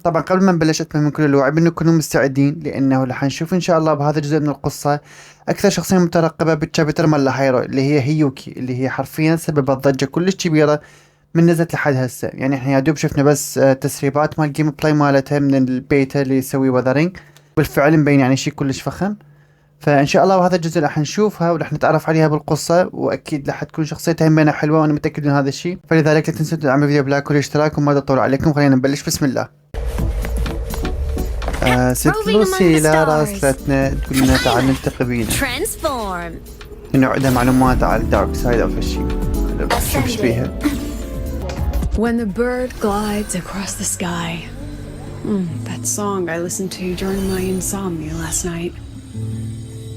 طبعا قبل ما نبلش أتمنى من كل الوعي بأنه تكونوا مستعدين، لأنه رح نشوف إن شاء الله بهذا الجزء من القصة أكثر شخصية مترقبة بالشابتر مال هايرو، اللي هي هيوكي، اللي هي حرفيا سببت ضجة كلش كبيرة من نزلت لحد هسه. يعني احنا يا دوب شفنا بس تسريبات مال جيم بلاي مالتها من البيتا اللي يسوي وذرنق، بالفعل مبين يعني شيء كلش فخم. فان شاء الله بهذا الجزء راح نشوفها ورح نتعرف عليها بالقصه، واكيد راح تكون شخصيتها هم بينها حلوه وانا متاكد من هذا الشيء. فلذلك لا تنسوا تدعموا الفيديو بلايك والاشتراك، وما تطول عليكم خلينا نبلش. بسم الله. ست لوسيلا راسلتنا تقول لنا تعال نلتقي بينا، انه عندها معلومات على الدارك سايد او هالشيء. شوف ايش فيها. When the bird glides across the sky. That song I listened to during my insomnia last night.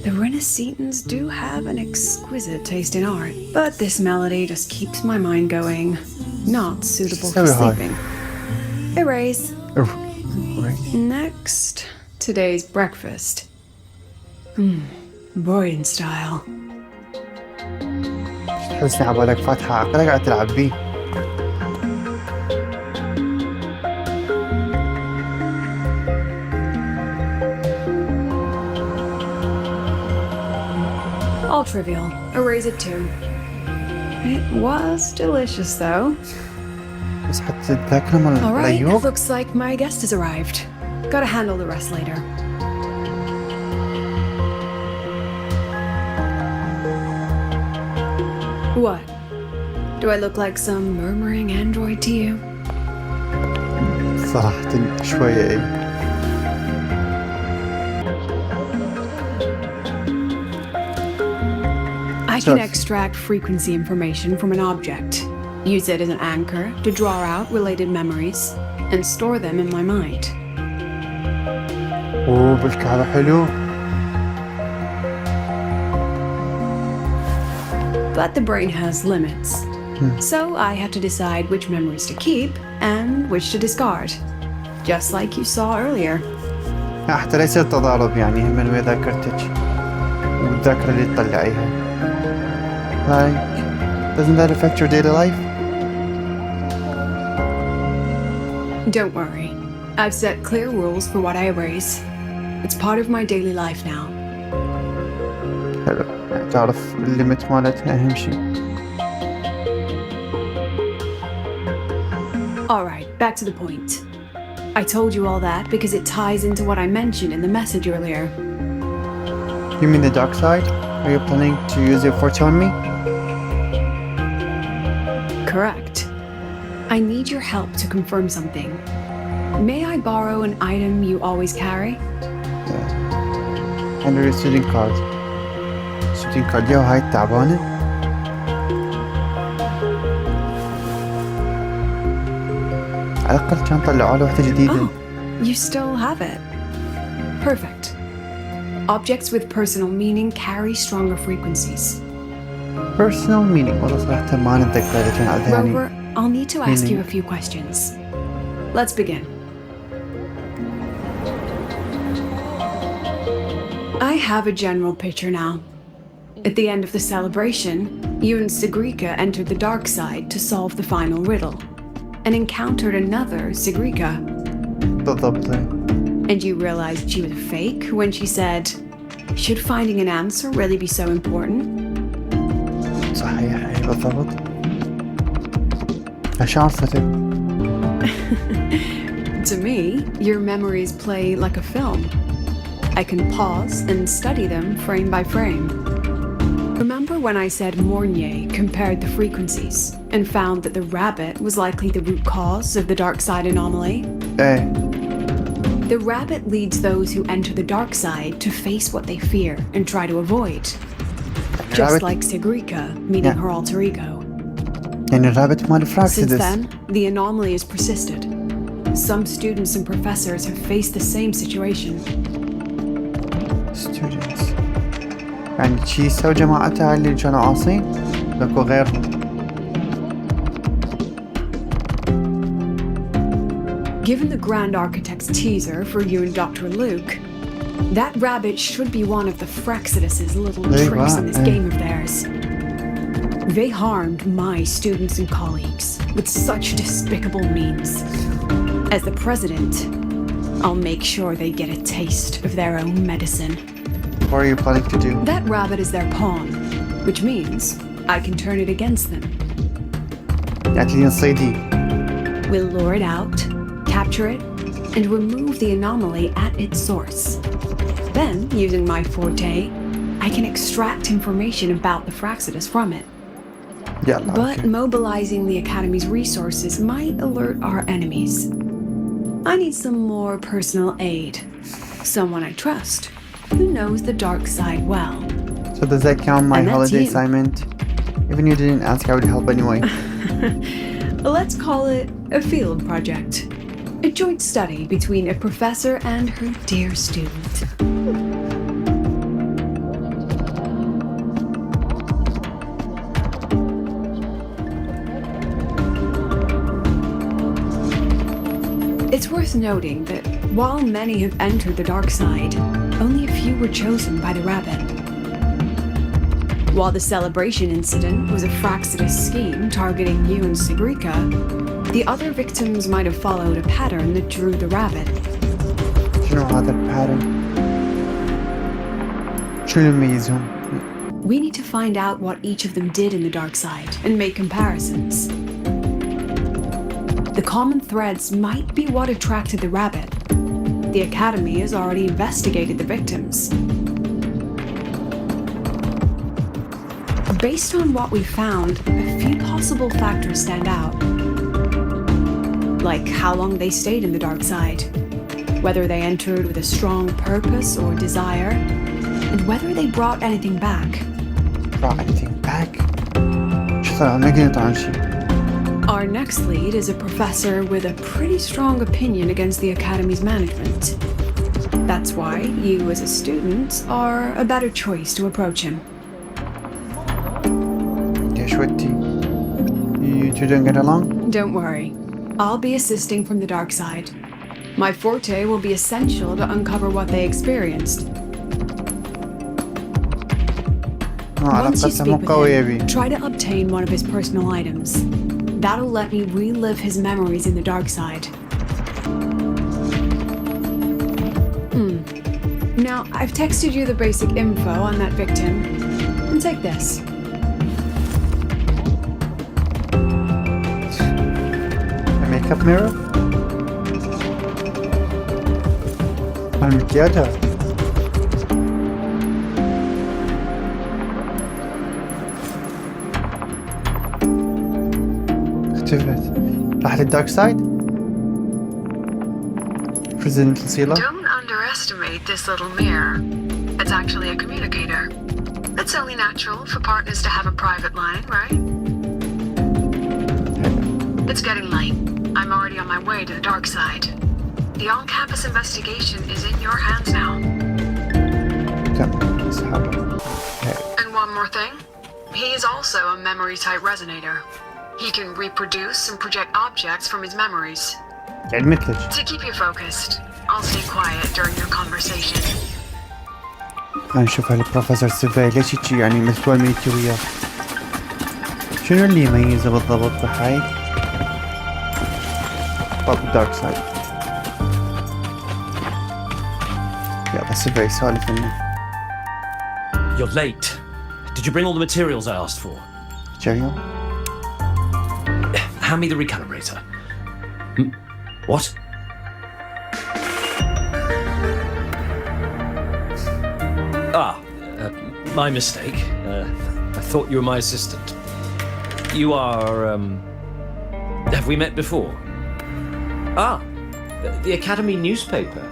The Renaissance do have an exquisite taste in art, but this melody just keeps my mind going. Not suitable for sleeping. Erase. Next, today's breakfast. Boyden style. تحسني عبالك فاتحة عقلك قاعد تلعب بيه. All trivial. Erase it too. It was delicious though. بس حتى الذاكرة مال Alright, looks like my guest has arrived. Gotta handle the rest later. What? Do I look like some murmuring android to you? صراحة شوية ايه. I can extract frequency information from an object, use it as an anchor to draw out related memories, and store them in my mind. اوه بشكل هذا حلو. But the brain has limits. So I have to decide which memories to keep and which to discard. Just like you saw earlier. حتى ليس التضارب يعني هم من ذاكرتك والذاكرة اللي تطلعيها. Like, doesn't that affect your daily life? Don't worry. I've set clear rules for what I erase. It's part of my daily life now. حلو، تعرف الليمت مالتها أهم شيء. Alright, back to the point. I told you all that because it ties into what I mentioned in the message earlier. You mean the dark side? Are you planning to use it for telling me? Correct. I need your help to confirm something. May I borrow an item you always carry? Under your student card. Student card يا هاي التعبانة. على الأقل كان طلعوا له وحدة جديدة. Oh, you still have it. Perfect. Objects with personal meaning carry stronger frequencies. Personal meaning والله صراحة ما نتذكر إذا كان عندها يعني. Rover, I'll need to ask you a few questions. Let's begin. I have a general picture now. At the end of the celebration, you and Sigrika entered the dark side to solve the final riddle, and encountered another Sigrika. بالضبط. And you realized she was a fake when she said, "Should finding an answer really be so important?" صحيح أي بالضبط. إيش عرفتك؟ To me, your memories play like a film. I can pause and study them frame by frame. Remember when I said Mornier compared the frequencies and found that the rabbit was likely the root cause of the dark side anomaly? إيه. The rabbit leads those who enter the dark side to face what they fear and try to avoid. Just like Sigrika meeting her alter ego. يعني الرابط مال Since then, the anomaly has persisted. Some students and professors have faced the same situation. Students. يعني شي سووا جماعتها اللي كانوا عاصين لكو غيرهم. Given the Grand Architect's teaser for you and Dr. Luke, that rabbit should be one of the Frexidus's little tricks in this game of theirs. They harmed my students and colleagues with such despicable means. As the president, I'll make sure they get a taste of their own medicine. What are you planning to do? That rabbit is their pawn, which means I can turn it against them. يعني صيدي. We'll lure it out, capture it, and remove the anomaly at its source. Then, using my forte, I can extract information about the Fraxidus from it. يلا But okay. mobilizing the Academy's resources might alert our enemies. I need some more personal aid. Someone I trust, who knows the dark side well. So does that count my And that's holiday you. assignment? Even you didn't ask, I would help anyway. Let's call it a field project. A joint study between a professor and her dear student. It's worth noting that while many have entered the dark side, only a few were chosen by the rabbit. While the celebration incident was a Fraxidus scheme targeting you and Sigrika, the other victims might have followed a pattern that drew the rabbit. شنو هذا الباترن؟ شنو يميزهم؟ We need to find out what each of them did in the dark side and make comparisons. The common threads might be what attracted the rabbit. The Academy has already investigated the victims. Based on what we found, a few possible factors stand out. Like how long they stayed in the dark side, whether they entered with a strong purpose or desire, and whether they brought anything back. Brought anything back? شو صار؟ ما قلت عن شيء. Our next lead is a professor with a pretty strong opinion against the Academy's management. That's why you as a student are a better choice to approach him. ليش ودي؟ You two don't get along? Don't worry, I'll be assisting from the dark side. My forte will be essential to uncover what they experienced. Once you علاقتها speak مو with قوية him, بي. try to obtain one of his personal items. That'll let me relive his memories in the dark side. Now, I've texted you the basic info on that victim. And take this. A makeup mirror? المكياجة. اختفت. راحت الدارك سايد؟ President لوسيلا؟ Don't underestimate this little mirror. It's actually a communicator. It's only natural for partners to have a private line, right? It's getting late. I'm already on my way to the dark side. The on-campus investigation is in your hands now. كم اسحبها. And one more thing. He is also a memory-type resonator. He can reproduce and project objects from his memories. يعني مثلك. To keep you focused, I'll stay quiet during your conversation. نشوف هالبروفيسور سيفي ليش هيجي يعني مثل ميتي وياه. شنو اللي يميزه بالضبط بحاي؟ الدارك سايد. يلا سيفي سالف لنا. You're late. Did you bring all the materials I asked for? جايو؟ Hand me the recalibrator. What? My mistake. I thought you were my assistant. You are, have we met before? The Academy newspaper.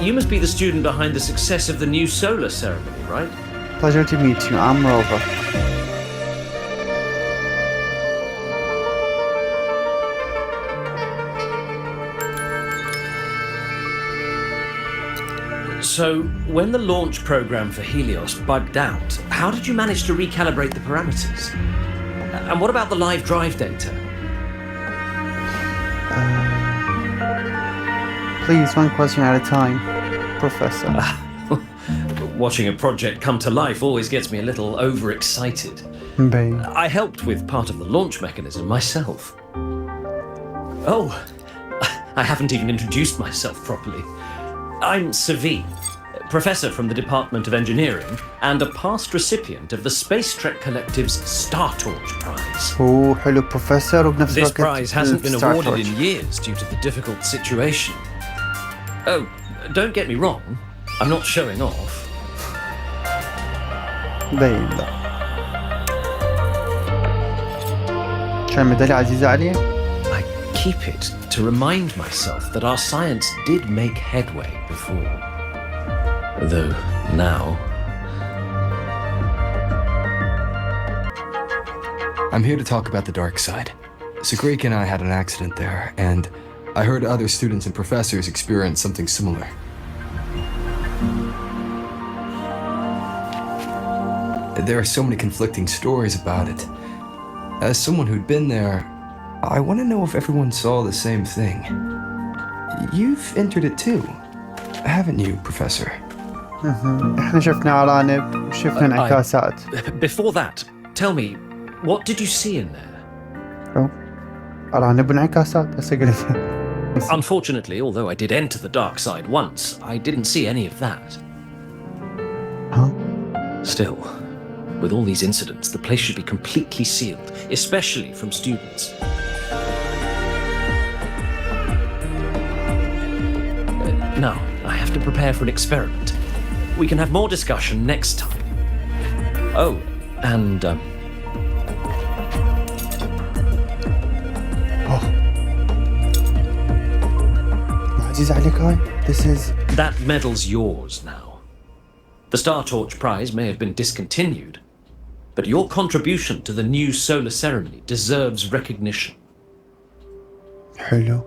You must be the student behind the success of the new solar ceremony, right? Pleasure to meet you. I'm Rover. So, when the launch program for Helios bugged out, how did you manage to recalibrate the parameters? And what about the live drive data? Please, one question at a time, Professor. Watching a project come to life always gets me a little overexcited. Babe. I helped with part of the launch mechanism myself. Oh, I haven't even introduced myself properly. I'm Savi, professor from the Department of Engineering and a past recipient of the Space Trek Collective's Star Torch Prize. هو حلو بروفيسور وبنفس This الوقت prize hasn't been Star awarded Torch. in years due to the difficult situation. Oh, don't get me wrong, I'm not showing off. باين لا. كان ميدالية عزيزة عليه؟ I keep it to remind myself that our science did make headway before. Though now... I'm here to talk about the dark side. Sigrid and I had an accident there, and I heard other students and professors experience something similar. There are so many conflicting stories about it. As someone who'd been there, I want to know if everyone saw the same thing. You've entered it too, haven't you, Professor? احنا شفنا عرانب وشفنا انعكاسات. Before that, tell me, what did you see in there? أو عرانب وانعكاسات هسه قلت. Unfortunately, although I did enter the dark side once, I didn't see any of that. ها؟ Still, with all these incidents, the place should be completely sealed, especially from students. Now, I have to prepare for an experiment. We can have more discussion next time. Oh, and عزيز عليك هاي. This is that medal's yours now. The Star Torch Prize may have been discontinued, but your contribution to the new solar ceremony deserves recognition. حلو.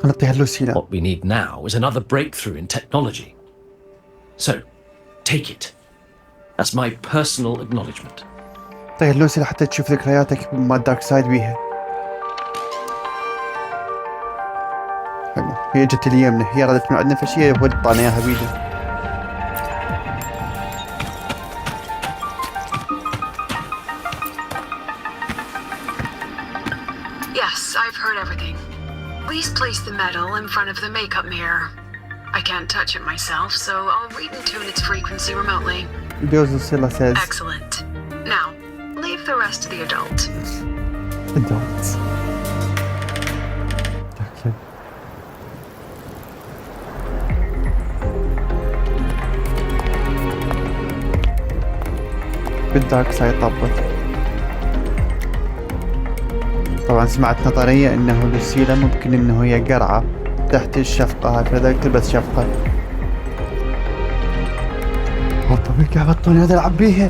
نعطيها لوسيلا. What we need now is another breakthrough in technology. So, take it. That's my personal acknowledgement. نعطيها لوسيلا حتى تشوف ذكرياتك مع الدارك سايد بيها. حلو. هي جت اليمنا، هي ردت من عندنا فشي ودطنا اياها بيدها. Yes, I've heard everything. Please place the medal in front of the makeup mirror. I can't touch it myself, so I'll read and tune its frequency remotely. Losilla says Excellent. Now, leave the rest to the adult. adults. Okay. بالدارك سايد طبت. طبعا سمعت نظرية انه لوسيلا ممكن انه هي قرعة تحت الشفقة هاي فلذلك تلبس شفقة. طبيعي قاعد بطوني هذا العب بيها.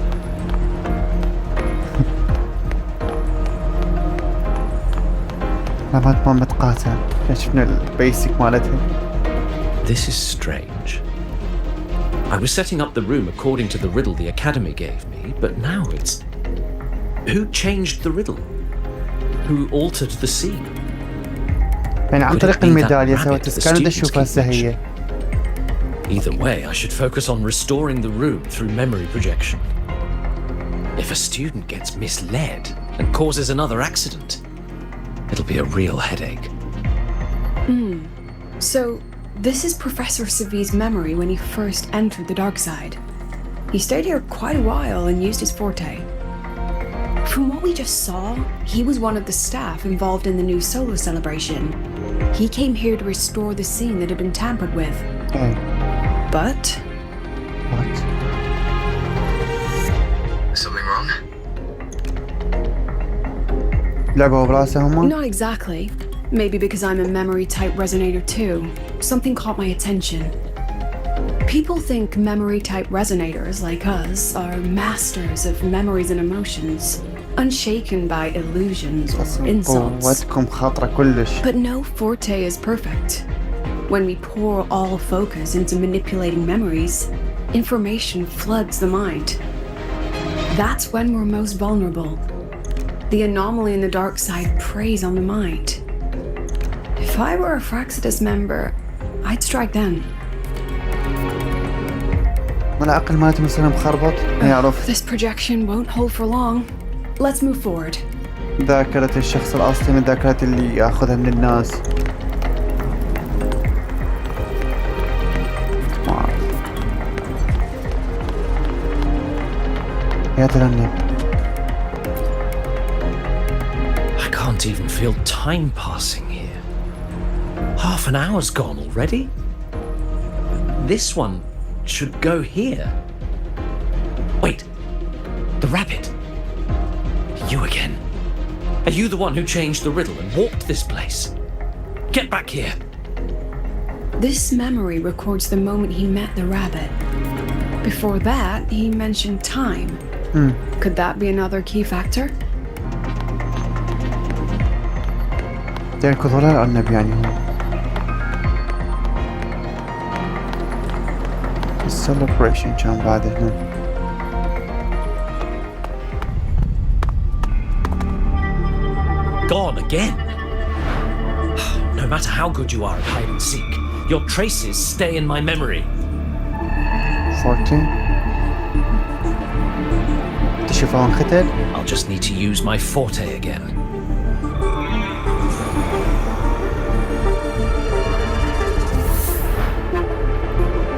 ما متقاسة شفنا البيسك مالتها. This is strange. I was setting up the room according to the riddle the Academy gave me, but now it's... Who changed the riddle? Who altered the scene? يعني عن طريق الميدالية سوت سكان بدي اشوفها هسه هي. Either way, I should focus on restoring the room through memory projection. If a student gets misled and causes another accident, it'll be a real headache. So, this is Professor Savi's memory when he first entered the dark side. He stayed here quite a while and used his forte. From what we just saw, he was one of the staff involved in the new solo celebration. He came here to restore the scene that had been tampered with. Oh. But... What? Something wrong? لعبوا براسه هما؟ Not exactly. Maybe because I'm a memory-type resonator too. Something caught my attention. People think memory-type resonators like us are masters of memories and emotions, unshaken by illusions or insults. قوتكم خاطرة كلش. But no forte is perfect. When we pour all focus into manipulating memories, information floods the mind. That's when we're most vulnerable. The anomaly in the dark side preys on the mind. If I were a Fraxidus member, I'd strike then. والعقل مالتي مثلا مخربط ما يعرف. This projection won't hold for long. Let's move forward. ذاكرة الشخص الأصلي من ذاكرة اللي ياخذها من الناس. يا ترنم. I can't even feel time passing here. Half an hour's gone already. This one should go here. Wait, the rabbit. You again. Are you the one who changed the riddle and warped this place? Get back here. This memory records the moment he met the rabbit. Before that, he mentioned time. Could that be another key factor? يركض ضلال أرنب يعني هو. السليبريشن كان بعد هنا. Gone again. No matter how good you are at hide and seek, your traces stay in my memory. 14. تشوفه انختل؟ I'll just need to use my forte again.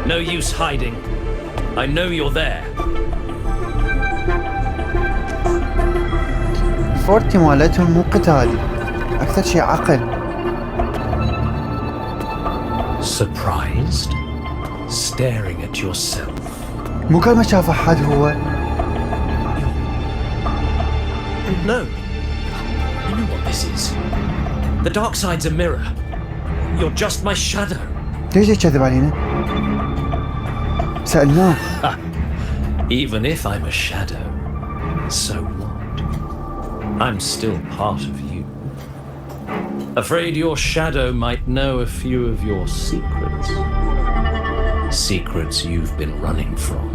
No use hiding. I know you're there. الفورتي مالتهم مو قتالي، أكثر شي عقل. Surprised? Staring at yourself. مو كل ما شاف أحد هو. No. I know what this is. The dark side's a mirror. You're just my shadow. ليش يكذب علينا؟ سألناه. Even if I'm a shadow, so what? I'm still part of you. Afraid your shadow might know a few of your secrets. Secrets you've been running from.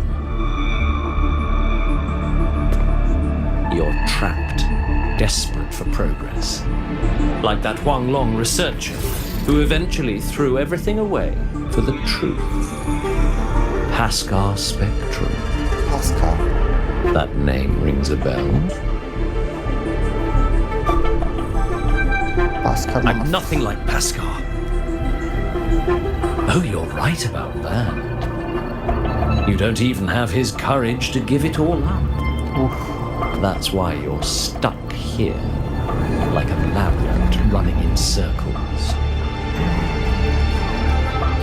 You're trapped, desperate for progress. Like that Huang Long researcher who eventually threw everything away for the truth. Pascal Spectrum. Pascal. That name rings a bell. Pascal. I'm nothing like Pascal. Oh, you're right about that. You don't even have his courage to give it all up. Oof. That's why you're stuck here, like a labyrinth running in circles.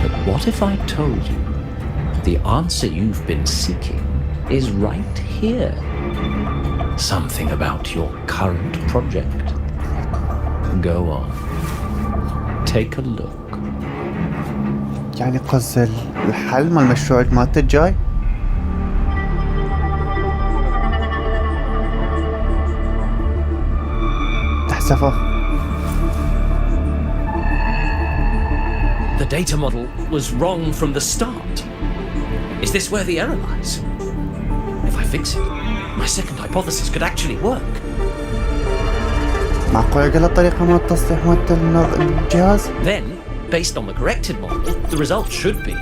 But what if I told you the answer you've been seeking is right here? Something about your current project. Go on. Take a look. يعني قصد الحل مال المشروع مالته الجاي؟ تحسفه. The data model was wrong from the start. Is this where the error lies? If I fix it, my second hypothesis could actually work. معقول أقل الطريقة مال التصليح مال الجهاز؟ Then, based on the corrected model, the result should be...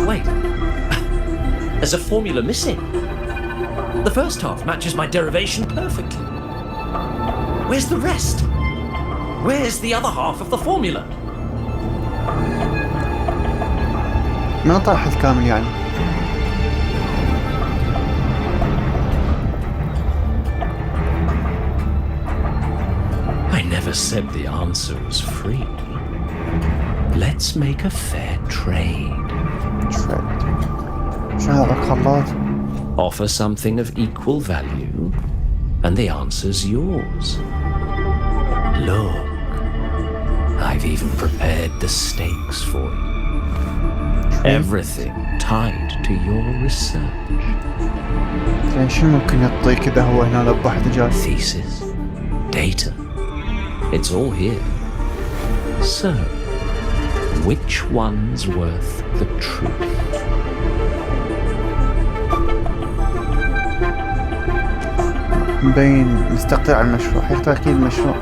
Wait. There's a formula missing. The first half matches my derivation perfectly. Where's the rest? Where's the other half of the formula? من طرح الكامل يعني. I never said the answer was free. Let's make a fair trade. Trade. شو هذا الخلاط؟ Offer something of equal value, and the answer's yours. Look, I've even prepared the stakes for you. Everything tied to your research. يعني شو ممكن يعطيك إذا هو هنا لبح دجاج؟ Thesis, data, it's all here. So, which one's worth the truth? مبين مستقطع المشروع، حيختار أكيد المشروع.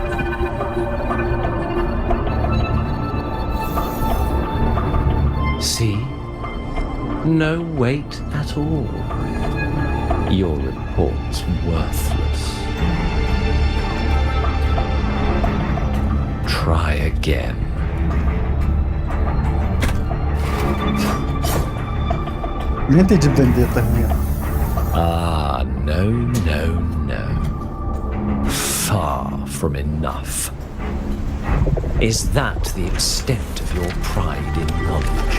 See? No weight at all. Your report's worthless. Try again. من أنت جدا دقيقة هنا؟ Ah, no, no, no. Far from enough. Is that the extent of your pride in knowledge?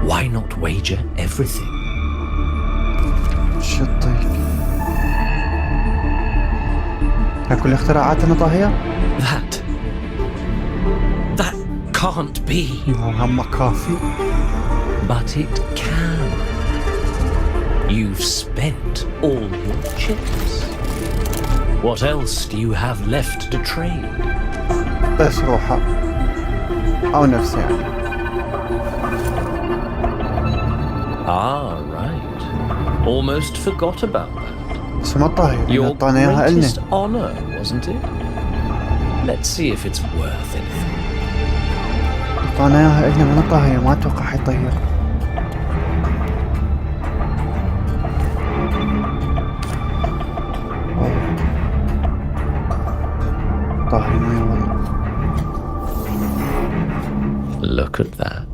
Why not wager everything? شو الطيب؟ كل اختراعاتنا طاهية؟ That can't be. هم كافي. But it can. You've spent all your chips. What else do you have left to trade? بس روحه أو نفسه يعني. Right. Almost forgot about that. بس ما طاهية. Your طعناها إلنا. greatest honor, wasn't it? Let's see if it's worth anything. طعناها إلنا من طاهية ما أتوقع حيطير. طاهي ما والله. Look at that.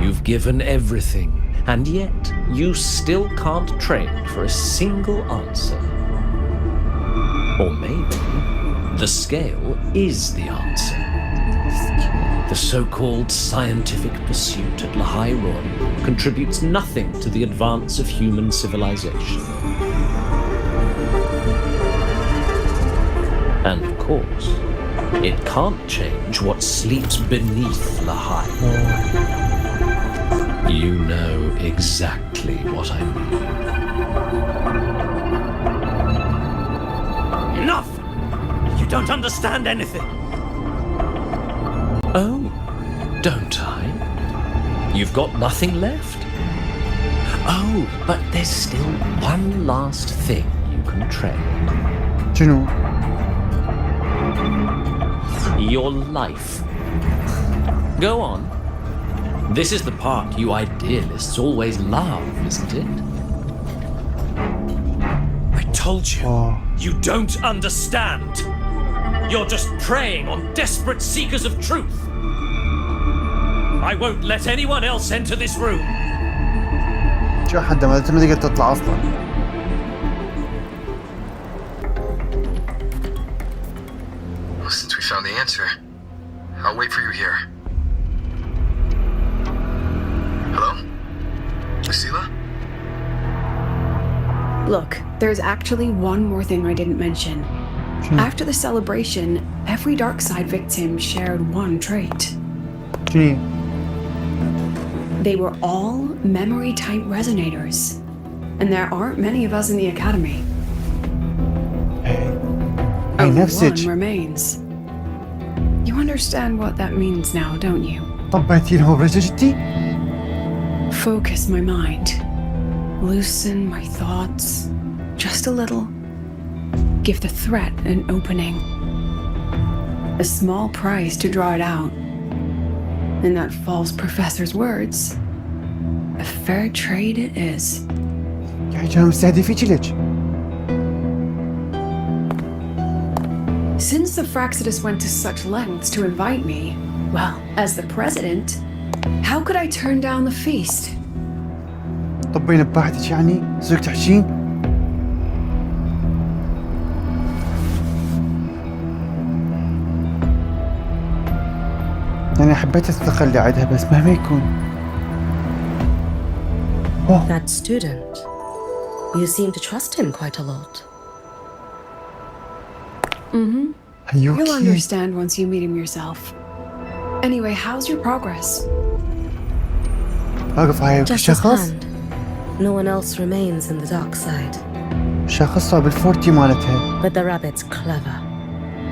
You've given everything, and yet you still can't trade for a single answer. Or maybe the scale is the answer. The so-called scientific pursuit at Lahai Roy contributes nothing to the advance of human civilization. And of course, it can't change what sleeps beneath Lahai. You know exactly what I mean. Enough! You don't understand anything. Oh, don't I? You've got nothing left? Oh, but there's still one last thing you can trade. شنو؟ Your life. Go on. This is the part you idealists always love, isn't it? I told you, you don't understand. You're just preying on desperate seekers of truth. I won't let anyone else enter this room. شو حدا ما تقدر تطلع أصلا. Well, since we found the answer, I'll wait for you here. Hello? Losila? Look, there's actually one more thing I didn't mention. After the celebration, every dark side victim shared one trait. شنو؟ They were all memory-type resonators. And there aren't many of us in the academy. هاي Only نفسك. one remains. You understand what that means now, don't you? طبيتي لهم برجلتي؟ Focus my mind. Loosen my thoughts. Just a little. Give the threat an opening. A small price to draw it out. In that false professor's words, a fair trade it is. يعني كانوا مستهدفيك ليش؟ Since the Fraxidus went to such lengths to invite me, well, as the president, how could I turn down the feast? طبين بباحتك يعني؟ صرت تحشين؟ أنا حبيت أستقل عندها بس مهما يكون. That student. You seem to trust him quite a lot. You'll هيوكي. understand once you meet him yourself. Anyway, how's your progress? أقف على Just his شخص. hand. No one else remains in the dark side. شخصها بالفورتي مالتها. But the rabbit's clever.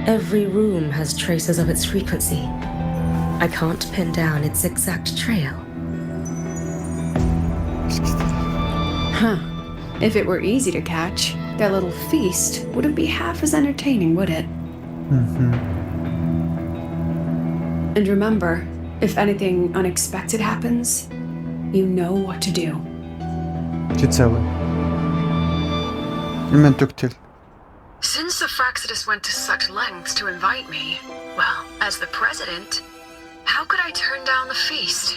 Every room has traces of its frequency. I can't pin down its exact trail. Huh. If it were easy to catch, that little feast wouldn't be half as entertaining, would it? And remember, if anything unexpected happens, you know what to do. شو تسوي؟ لمن تقتل؟ Since the Fraxidus went to such lengths to invite me, well, as the president, how could I turn down the feast?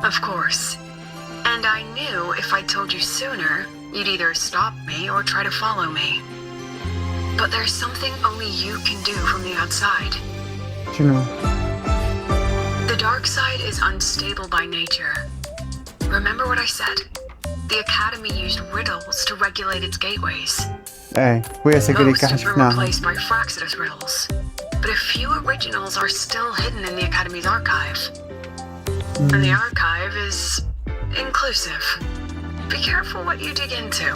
Of course. And And I knew if I told you sooner, you'd either stop me or try to follow me. But there's something only you can do from the outside. شنو؟ The dark side is unstable by nature. Remember what I said? The Academy used riddles to regulate its gateways. ايه ويا سقريك Most احنا have been شفناها. replaced by Fraxidus riddles. But a few originals are still hidden in the Academy's archive. And the archive is inclusive. Be careful what you dig into.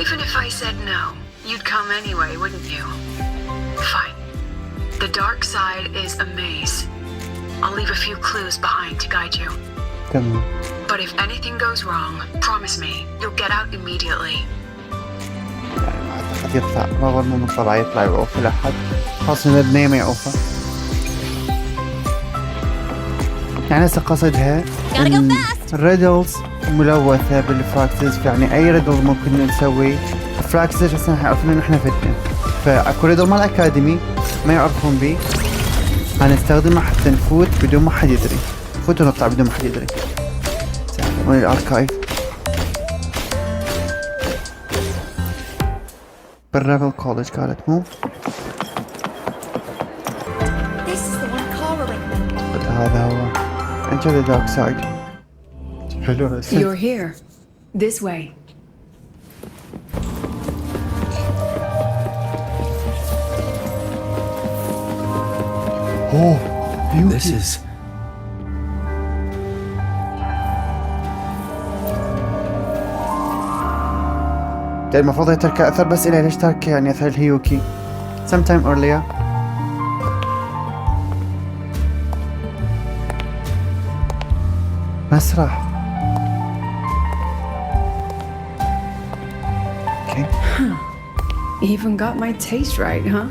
Even if I said no, you'd come anyway, wouldn't you? Fine. The dark side is a maze. I'll leave a few clues behind to guide you. تمام. But if anything goes wrong, promise me, you'll get out immediately. أعتقد يطلع رغم مو من طبعه يطلع يعوف لأحد، خاصة إن البنية ما يعوفه. يعني هسه قصدها الريدلز ملوثة بالفراكسس، يعني أي ريدل ممكن نسوي فراكسس عشان يعرفون إن إحنا فتنة. فأكو ريدل مال أكاديمي ما يعرفون بيه، هنستخدمه حتى نفوت بدون ما حد يدري، نفوت ونطلع بدون ما حد يدري. وين الأركايف؟ بالريبل كولج قالت مو؟ هذا هو. Enter the dark side. حلو الاسم. You're here. This way. Oh, This is... المفروض هي ترك أثر، بس إلى ليش ترك يعني أثر الهيوكي sometime earlier. مسرح. Okay. Even got my taste right, huh?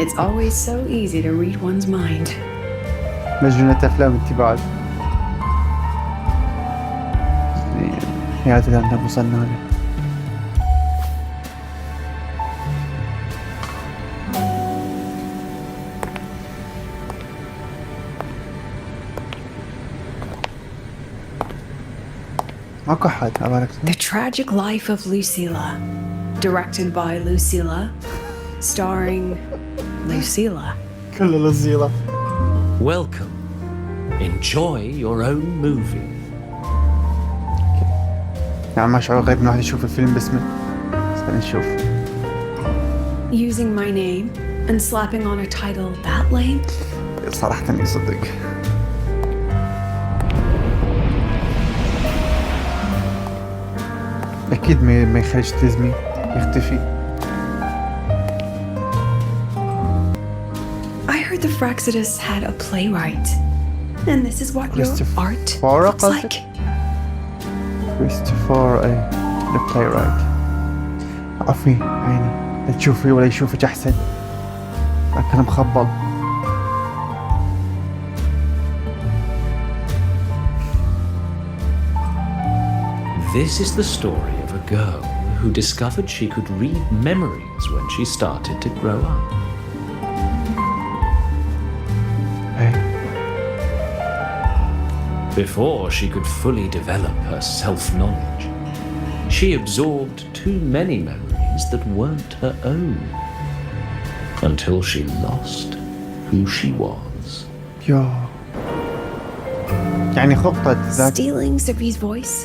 It's always so easy to read one's mind. مجنونة أفلام أنت بعد. يا عاد أنت وصلنا له. ماكو حد أبارك. The Tragic Life of Lucilla, directed by Lucilla, starring Lucilla. كله لزيلة. Welcome. Enjoy your own movie. يعني ما شعور غير من واحد يشوف الفيلم باسمه. بس خلينا نشوف. Using my name and slapping on a title that lame? صراحة يصدق. أكيد ما يخرج تزمي يختفي. I heard the Fraxidus had a playwright. And this is what your art Christopher looks like. كريستوفر the playwright. عفي عيني لا تشوفي ولا يشوفك أحسن، لكن مخبل. This is the story of a girl who discovered she could read memories when she started to grow up. Hey. Before she could fully develop her self-knowledge, she absorbed too many memories that weren't her own, until she lost who she was. يا يعني خطة ذاك. Stealing Zippy's voice,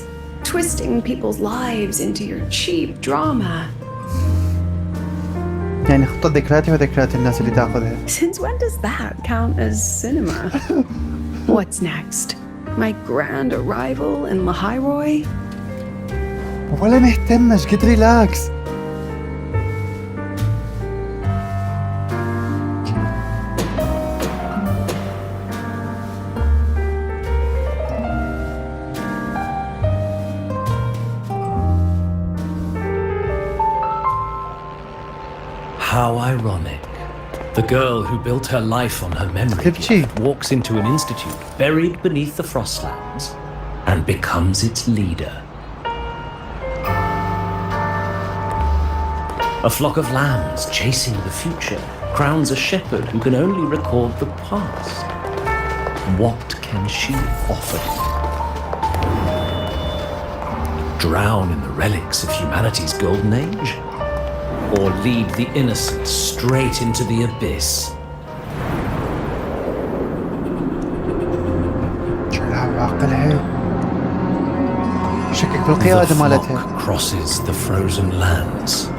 twisting people's lives into your cheap drama. يعني خطة ذكرياتي وذكريات الناس اللي تاخذها. Since when does that count as cinema? What's next? My grand arrival in Lahiroy? ولا مهتمش قد ريلاكس. How ironic. The girl who built her life on her memory Kipchi. gift walks into an institute buried beneath the Frostlands and becomes its leader. A flock of lambs chasing the future crowns a shepherd who can only record the past. What can she offer him? drown in the relics of humanity's golden age? Or lead the innocent straight into the abyss? شلها عقلها شكك The بالقيادة مالتها. flock crosses the frozen lands,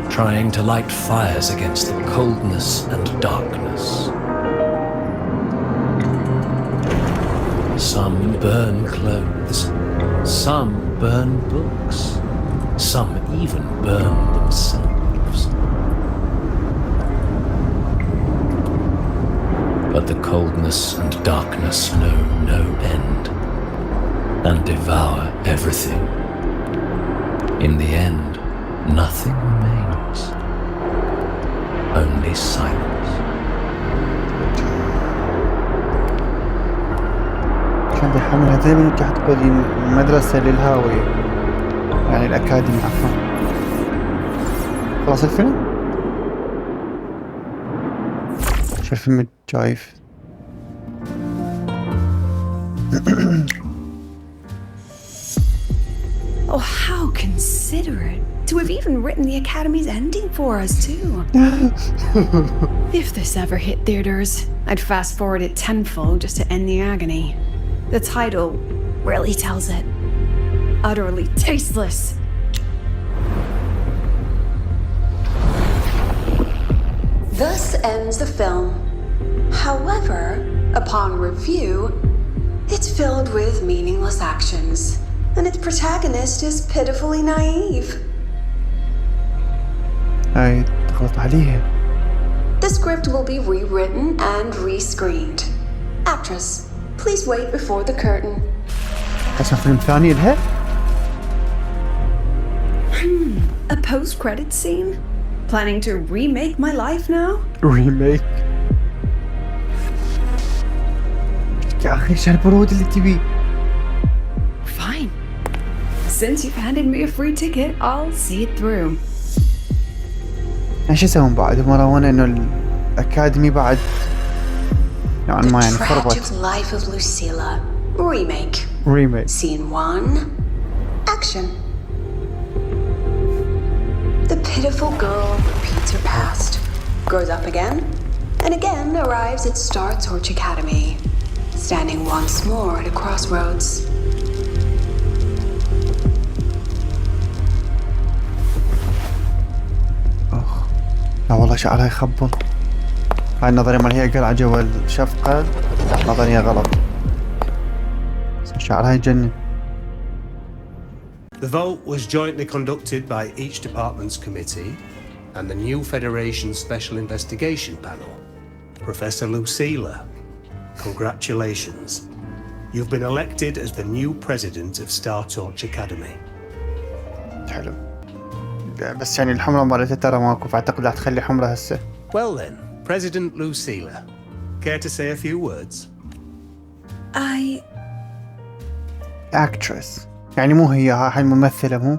trying to light fires against the coldness and darkness. Some burn clothes, some burn books, some even burn themselves. But the coldness and darkness know no end and devour everything. In the end, nothing remains, only silence. كان بيحملها زي ما انت حتقولي المدرسة للهاوية، يعني الأكاديمي عفوا. خلاص الفيلم؟ شو الفيلم الجايف؟ Oh, how considerate. To have even written the Academy's ending for us, too. If this ever hit theaters, I'd fast forward it tenfold just to end the agony. The title really tells it. Utterly tasteless. Thus ends the film. However, upon review, it's filled with meaningless actions, and its protagonist is pitifully naive. هاي تغلط عليها. The script will be rewritten and rescreened. Actress, please wait before the curtain. اسمع فيلم ثاني لها؟ A post-credit scene? Planning to remake my life now? ريميك. يا أخي إيش هالبرود اللي تبيه؟ Fine. Since you've handed me a free ticket, I'll see it through. ايش يسوون بعد؟ هم رونا انه الأكاديمي بعد نوعا ما يعني The خربت. Tragic Life of Lucilla. Remake. ريميك. Scene 1. Action. The pitiful girl repeats her past, grows up again, and again arrives at Star Torch Academy, standing once more at a crossroads. لا والله شعرها يخبل. هاي النظرية مال هي قلعة جوا الشفقة نظرية غلط. شعرها يجنن. The vote was jointly conducted by each department's committee and the new Federation's Special Investigation Panel. Professor Luceila, congratulations. You've been elected as the new president of Star Torch Academy. حلو. بس يعني الحمرة مالتها ترى ماكو، فأعتقد راح تخلي حمرة هسه. Well then, President Luceila, care to say a few words? actress يعني مو هي هاي الممثلة مو؟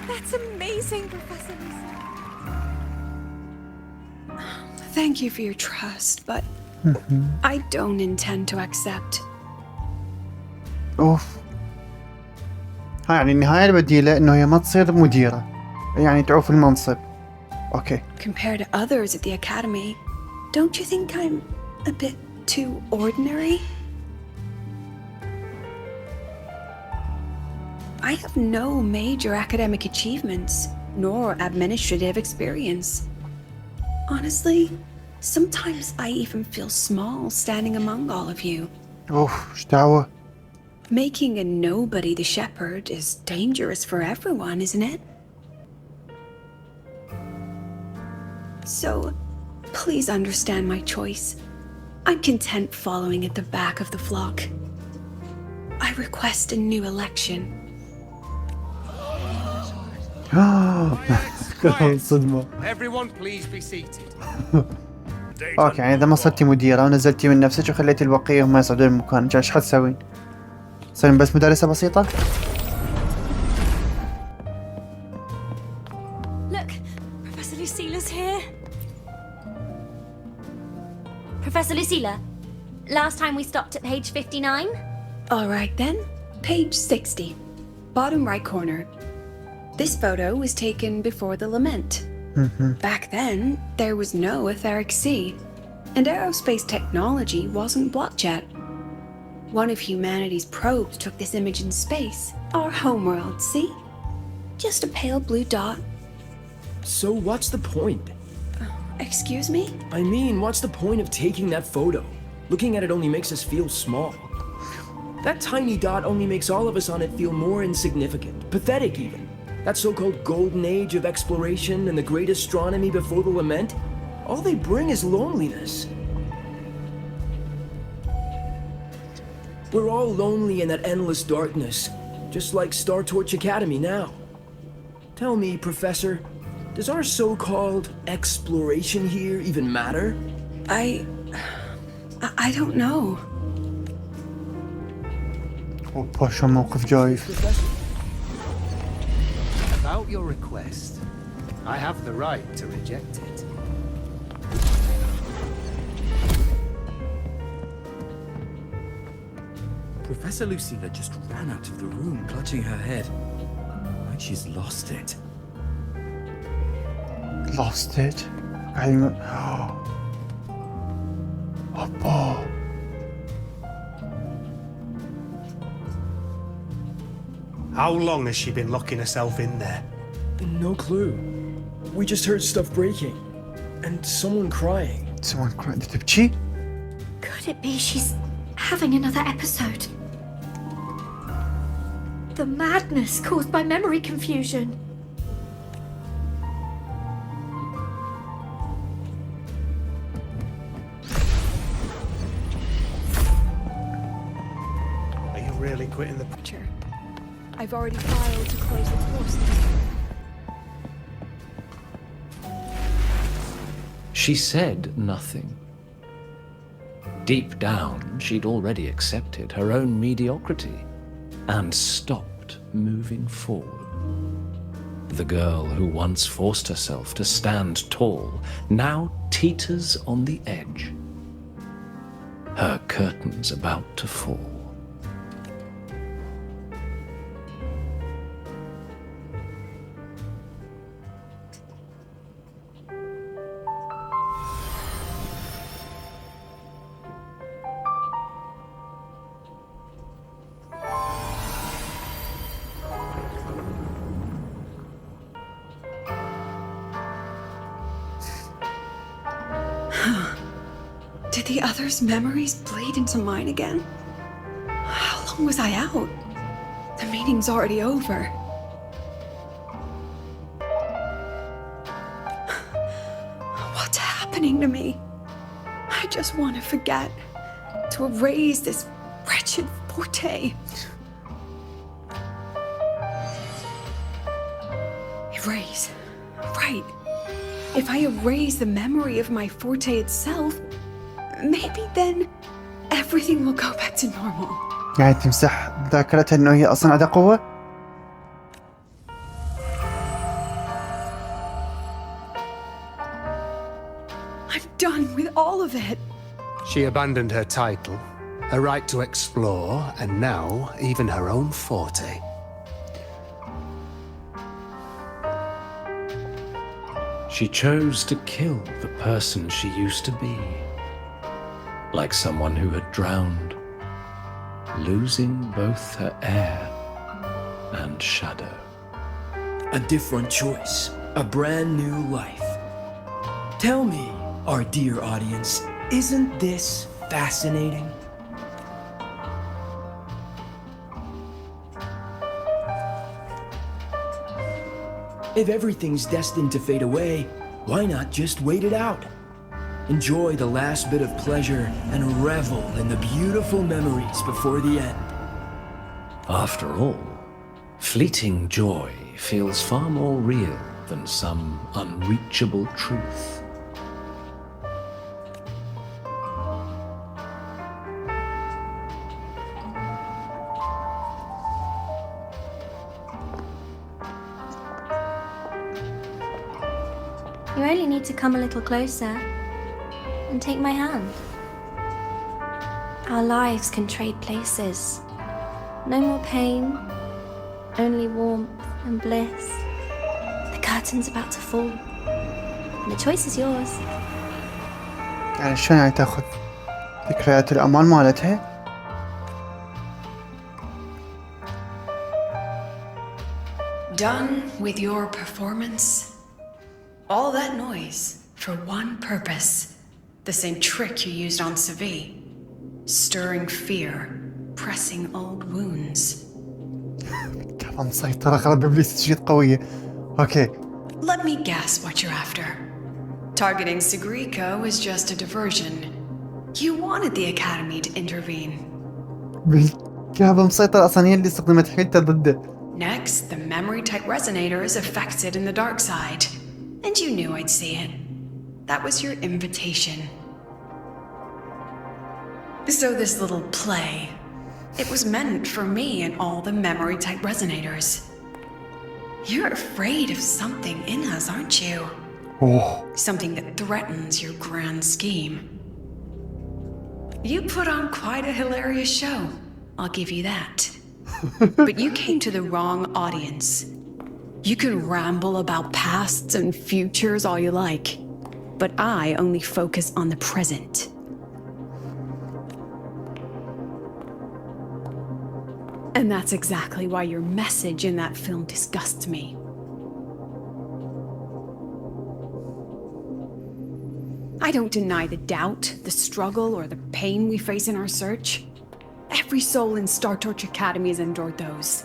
That's amazing, Professor Lisa. Thank you for your trust, but I don't intend to accept. اوف. هاي يعني النهاية البديلة انه هي ما تصير مديرة، يعني تعوف المنصب. اوكي. Compared to others at the Academy, don't you think I'm a bit too ordinary? I have no major academic achievements, nor administrative experience. Honestly, sometimes I even feel small standing among all of you. اوف ايش دعوة؟ Making a nobody the shepherd is dangerous for everyone, isn't it? So, please understand my choice. I'm content following at the back of the flock. I request a new election. صدمة. Everyone please be seated. اوكي يعني اذا ما صرتي مديرة ونزلتي من نفسك وخليتي البقية هم يصعدون المكان، ايش حتسوين؟ تصيرين بس مدرسة بسيطة؟ Look, Professor Luceila's here. Professor Lucila, Last time we stopped at page 59? Alright then, page 60. Bottom right corner. This photo was taken before the lament. Back then, there was no etheric sea, and aerospace technology wasn't blocked yet. One of humanity's probes took this image in space. Our homeworld, see? Just a pale blue dot. So what's the point? Excuse me? I mean, what's the point of taking that photo? Looking at it only makes us feel small. That tiny dot only makes all of us on it feel more insignificant, pathetic even. That so-called golden age of exploration and the great astronomy before the lament, all they bring is loneliness. We're all lonely in that endless darkness, just like Star Torch Academy now. Tell me, Professor, does our so-called exploration here even matter? I don't know. باشا موقف جايف. About your request, I have the right to reject it. Professor Luciela just ran out of the room, clutching her head. Like she's lost it. Lost it. قاعدين أوبا. How long has she been locking herself in there? No clue. We just heard stuff breaking. And someone crying. Someone cried. تبكي؟ Could it be she's having another episode? The madness caused by memory confusion. Are you really quitting the... I've already filed to close the course. She said nothing. Deep down, she'd already accepted her own mediocrity and stopped moving forward. The girl who once forced herself to stand tall now teeters on the edge. Her curtains about to fall. Did the others' memories bleed into mine again? How long was I out? The meeting's already over. What's happening to me? I just want to forget, to erase this wretched forte. Erase. Right. If I erase the memory of my forte itself, maybe then everything will go back to normal. يعني تمسح ذاكرتها إنه هي أصلا عندها قوة؟ I'm done with all of it. She abandoned her title, her right to explore, and now even her own forte. She chose to kill the person she used to be. Like someone who had drowned, losing both her air and shadow. A different choice. A brand new life. Tell me, our dear audience, isn't this fascinating? If everything's destined to fade away, why not just wait it out? Enjoy the last bit of pleasure and revel in the beautiful memories before the end. After all, fleeting joy feels far more real than some unreachable truth. You only need to come a little closer and take my hand. Our lives can trade places. No more pain, only warmth and bliss. The curtain's about to fall. And the choice is yours. يعني شلون يعني تاخذ ذكريات الأمان مالتها؟ Done with your performance? All that noise for one purpose. The same trick you used on Savi. Stirring fear, pressing old wounds. كلام مسيطرة خرب إبليس شيء قوية. أوكي. Let me guess what you're after. Targeting Sigrika was just a diversion. You wanted the Academy to intervene. بالكعبة مسيطرة أصلاً هي اللي استخدمت حيلتها ضده. Next, the memory-type resonator is affected in the dark side. And you knew I'd see it. That was your invitation. So this little play, it was meant for me and all the memory-type resonators. You're afraid of something in us, aren't you? Oh. Something that threatens your grand scheme. You put on quite a hilarious show, I'll give you that. But you came to the wrong audience. You can ramble about pasts and futures all you like, but I only focus on the present. And that's exactly why your message in that film disgusts me. I don't deny the doubt, the struggle, or the pain we face in our search. Every soul in Star Torch Academy has endured those.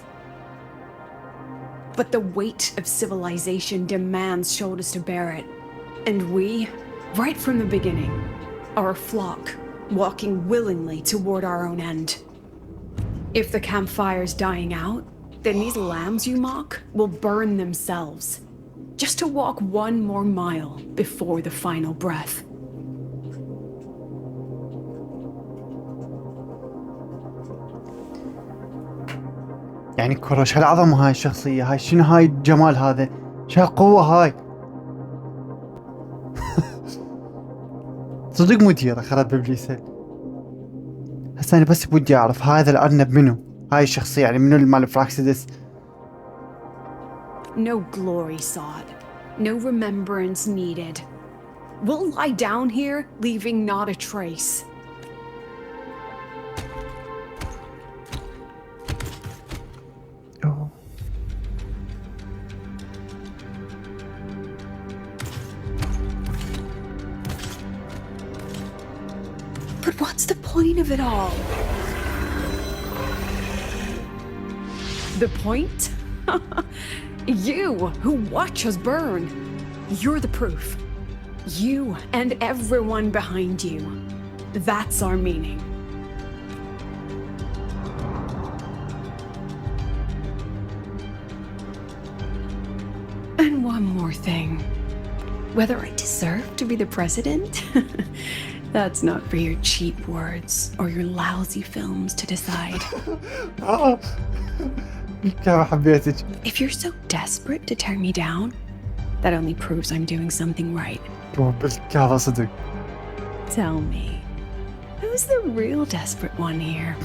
But the weight of civilization demands shoulders to bear it. And we, right from the beginning, are a flock, walking willingly toward our own end. If the campfire's dying out, then these lambs you mock will burn themselves, just to walk one more mile before the final breath. يعني كرة هالعظمة هاي الشخصية هاي شنو هاي الجمال هذا شو هالقوة هاي صدق مديرة خرب بإبليسه. هسه أنا بس بدي أعرف هذا الأرنب منو هاي الشخصية يعني منو المال فراكسيدس. No glory sought, no remembrance needed. We'll lie down here, leaving not a trace. But what's the point of it all? The point? You who watch us burn. You're the proof. You and everyone behind you. That's our meaning. And one more thing. Whether I deserve to be the president? That's not for your cheap words or your lousy films to decide. If you're so desperate to tear me down, that only proves I'm doing something right. Tell me, who's the real desperate one here?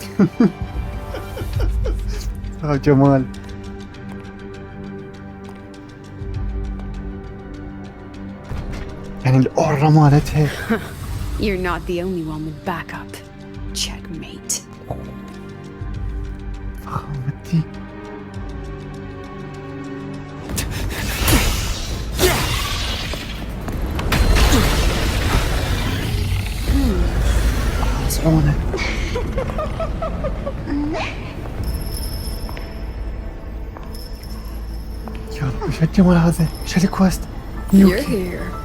جمال. يعني الأورا مالتها. You're not the only one with backup. Checkmate. فخامتي. عصعونة. يا رب ايش هالجمال هذا؟ ايش هالكوست؟ You're here.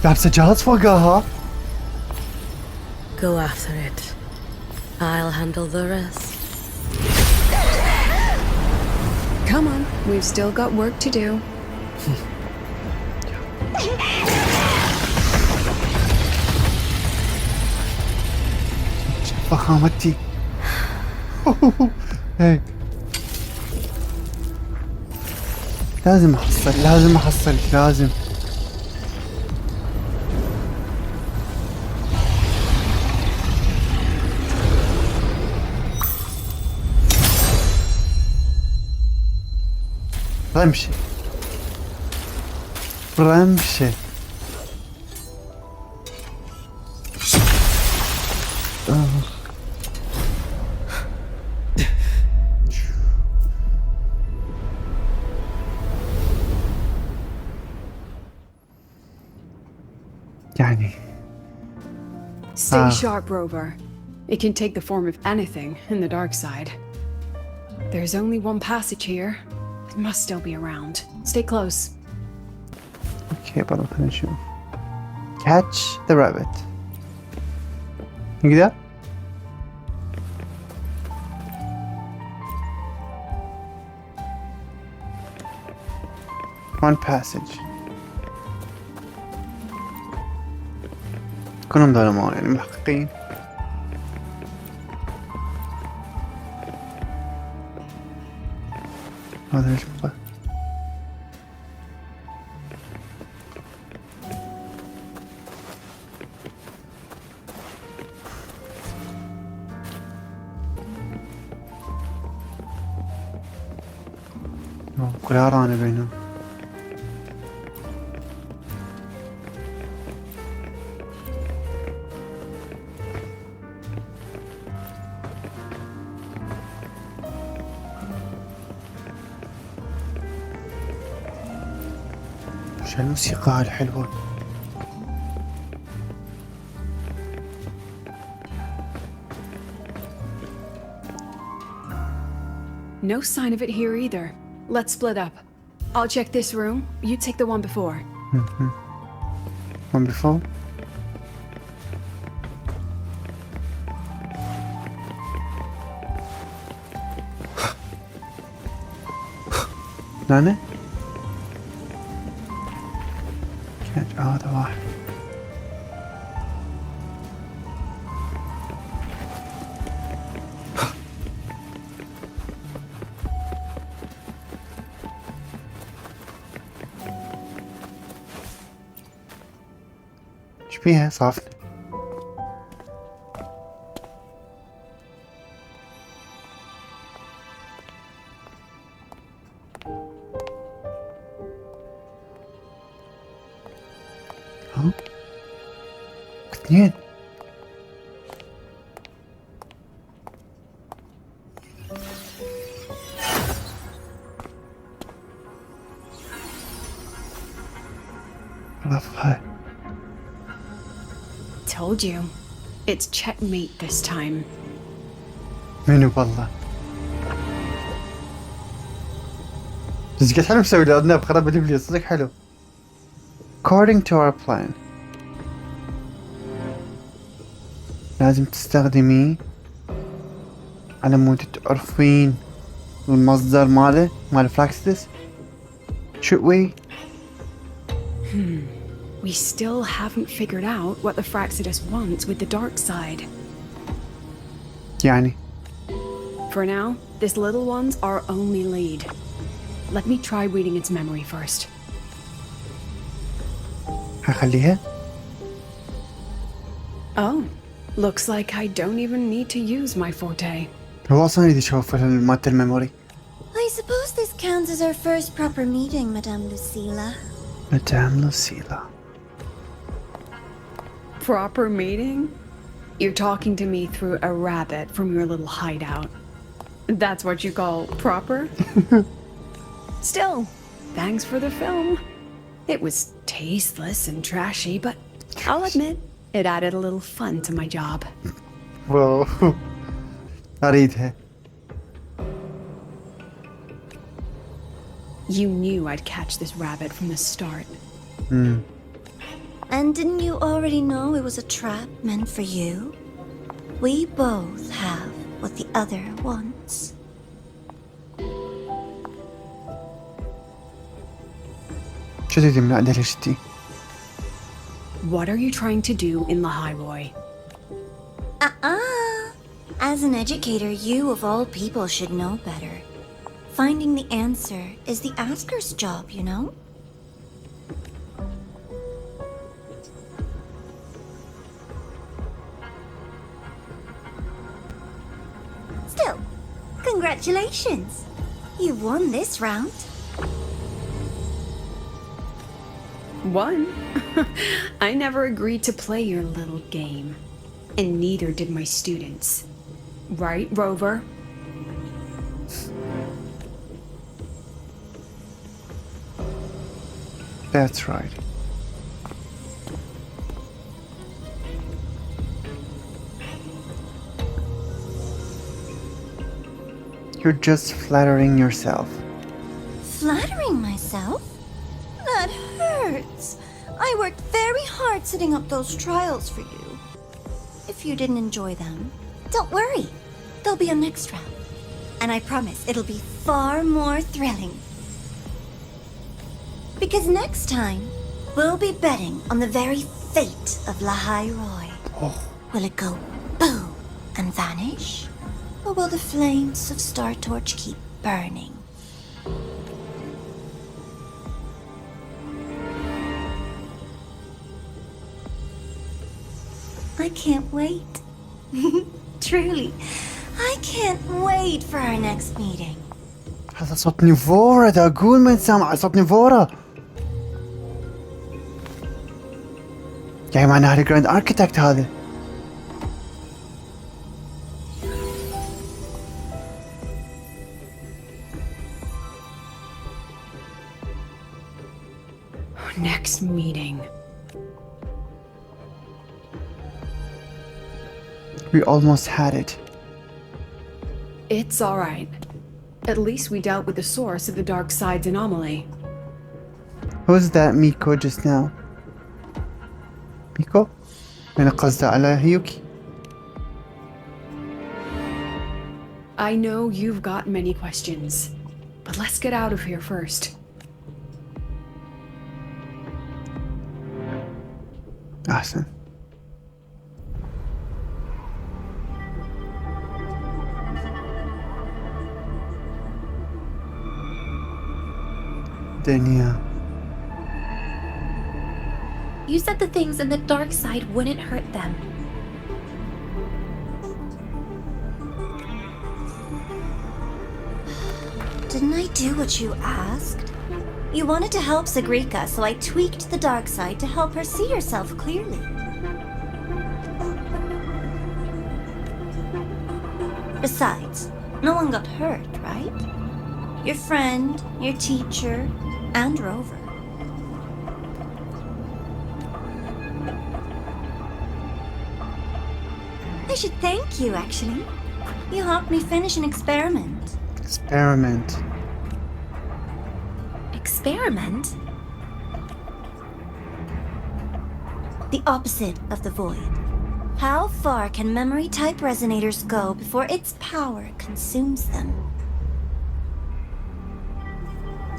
لابسة جهاز فوقها. Go after it. I'll handle the rest. Come on, we've still got work to do. فخامتي. هيك. لازم احصل لازم. رمشة رمشة. يعني Stay sharp, Rover. It can take the form of anything in the dark side. There's only one passage here. It must still be around. Stay close. اوكي برضه خلينا نشوف. Catch the rabbit. نقدر؟ One passage. كلهم ظلموا يعني محققين. هذا ليش بقى؟ كلها رانة بينهم. شو الموسيقى هالحلوة. No sign of it here either. Let's split up. I'll check this room. You take the one before. One before? نانا؟ هذا واحد. ايش فيها صافن؟ ها؟ اثنين. رفعها. Told you. It's checkmate this time. منو والله؟ بس قد حلو مسوي لأنه بخرب الإبليس صدق حلو. According to our plan. لازم تستخدميه على مود تعرفين المصدر ماله مال فلاكسدس. Should we? We still haven't figured out what the Fraxidus wants with the dark side. يعني For now, this little one's our only lead. Let me try reading its memory first. هخليها. Oh, looks like I don't even need to use my forte. هو أصلا يريد يشوف مالت الميموري. I suppose this counts as our first proper meeting, Madame Lucila. مدام لوسيلا. Proper meeting? You're talking to me through a rabbit from your little hideout. That's what you call proper? Still, thanks for the film. It was tasteless and trashy, but I'll admit, it added a little fun to my job. واو. أريدها. You knew I'd catch this rabbit from the start. And didn't you already know it was a trap meant for you? We both have what the other wants. شو تريدي من عندها ليشتي؟ What are you trying to do in the highway? As an educator, you of all people should know better. Finding the answer is the asker's job, you know? Still, congratulations! You've won this round. One? I never agreed to play your little game. And neither did my students. Right, Rover? That's right. You're just flattering yourself. Flattering myself? That hurts. I worked very hard setting up those trials for you. If you didn't enjoy them, don't worry. There'll be a next round. And I promise it'll be far more thrilling. Because next time, we'll be betting on the very fate of Lahai Roy. Will it go boom and vanish? Or will the flames of Star Torch keep burning? I can't wait. Truly, I can't wait for our next meeting. هذا صوت نيفورا، دا أقول من سامع صوت نيفورا. يعني معناها الجراند اركيتكت هذا. Next meeting. We almost had it. It's alright. At least we dealt with the source of the dark side's anomaly. Who's that Miko just now? Miko? أنا قصدي على هيوكي. I know you've got many questions, but let's get out of here first. أحسن. دنيا. You said the things in the dark side wouldn't hurt them. Didn't I do what you asked? You wanted to help Sagrika, so I tweaked the dark side to help her see herself clearly. Besides, no one got hurt, right? Your friend, your teacher, and Rover. I should thank you, actually. You helped me finish an experiment. Experiment. Experiment? The opposite of the void. How far can memory type resonators go before its power consumes them?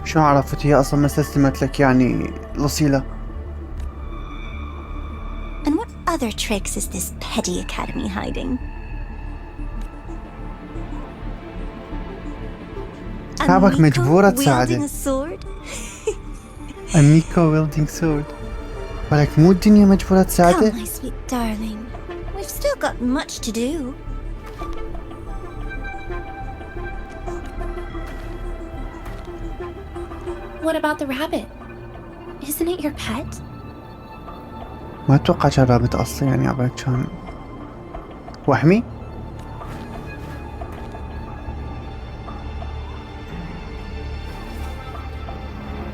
شو عرفت هي أصلا ما استسلمت لك يعني لوسيلا؟ And what other tricks is this petty academy hiding? تعبك مجبورة wielding تساعده. a sword? أميكو wielding sword. ولك مو الدنيا مجبورة تساعده؟ Come, my sweet darling. We've still got much to do. What about the rabbit? Isn't it your pet? ما أتوقع كان رابط أصلي يعني عبالك كان وهمي؟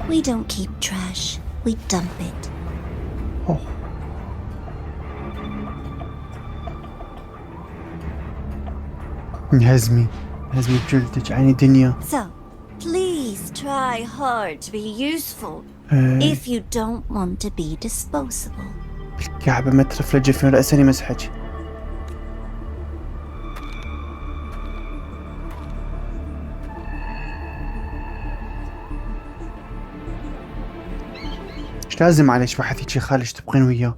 We don't keep trash. We dump it. أوه. انهزمي بجلدك عيني دنيا. So, please try hard to be useful if you don't want to be disposable. الكعبة ما ترفل جفن رأسني مسحك. ايش لازم عليش واحد هيجي خالش تبقين وياه؟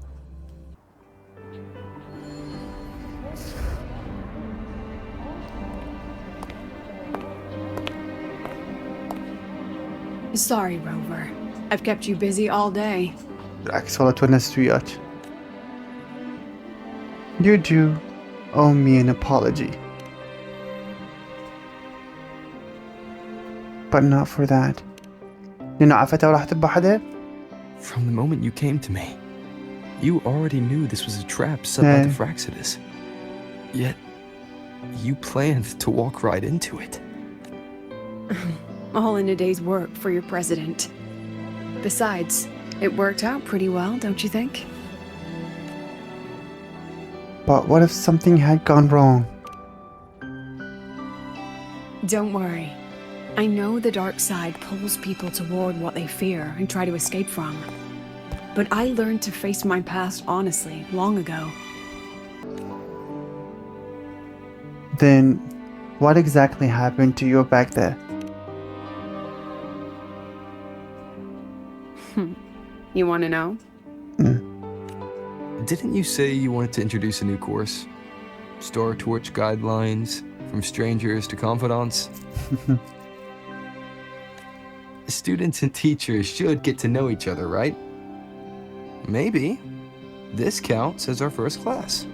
Sorry, Rover. I've kept you busy all day. بالعكس والله تونست وياك. You do owe me an apology. But not for that. لأنه عفتها وراح تبقى حدا؟ From the moment you came to me, you already knew this was a trap set by the Fraxidus. Yet, you planned to walk right into it. All in a day's work for your president. Besides, it worked out pretty well, don't you think? But what if something had gone wrong? Don't worry. I know the dark side pulls people toward what they fear and try to escape from. But I learned to face my past honestly long ago. Then, what exactly happened to you back there? You want to know? Didn't you say you wanted to introduce a new course? Star Torch guidelines, from strangers to confidants? Students and teachers should get to know each other, right? Maybe this counts as our first class.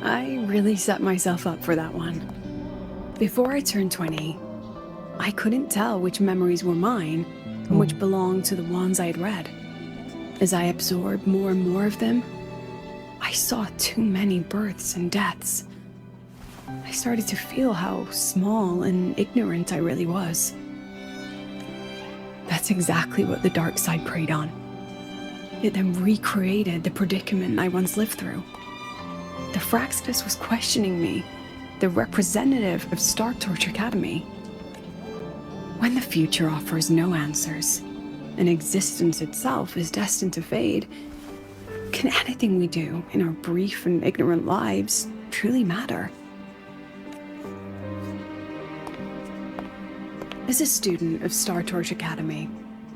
I really set myself up for that one. Before I turned 20, I couldn't tell which memories were mine and which belonged to the ones I had read. As I absorbed more and more of them, I saw too many births and deaths. I started to feel how small and ignorant I really was. That's exactly what the dark side preyed on. It then recreated the predicament I once lived through. The Fraxidus was questioning me, the representative of Star Torch Academy. When the future offers no answers, and existence itself is destined to fade, can anything we do in our brief and ignorant lives truly matter? As a student of Star Torch Academy,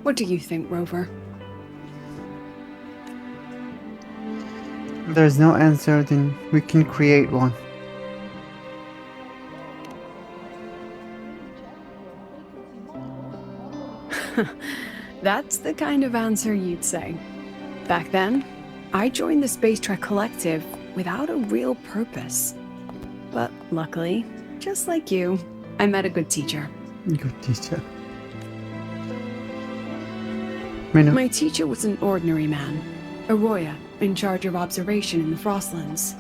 what do you think, Rover? If there's no answer, then we can create one. That's the kind of answer you'd say. Back then, I joined the Space Trek Collective without a real purpose. But luckily, just like you, I met a good teacher. Good teacher. Minu. My teacher was an ordinary man, a Roya in charge of observation in the Frostlands.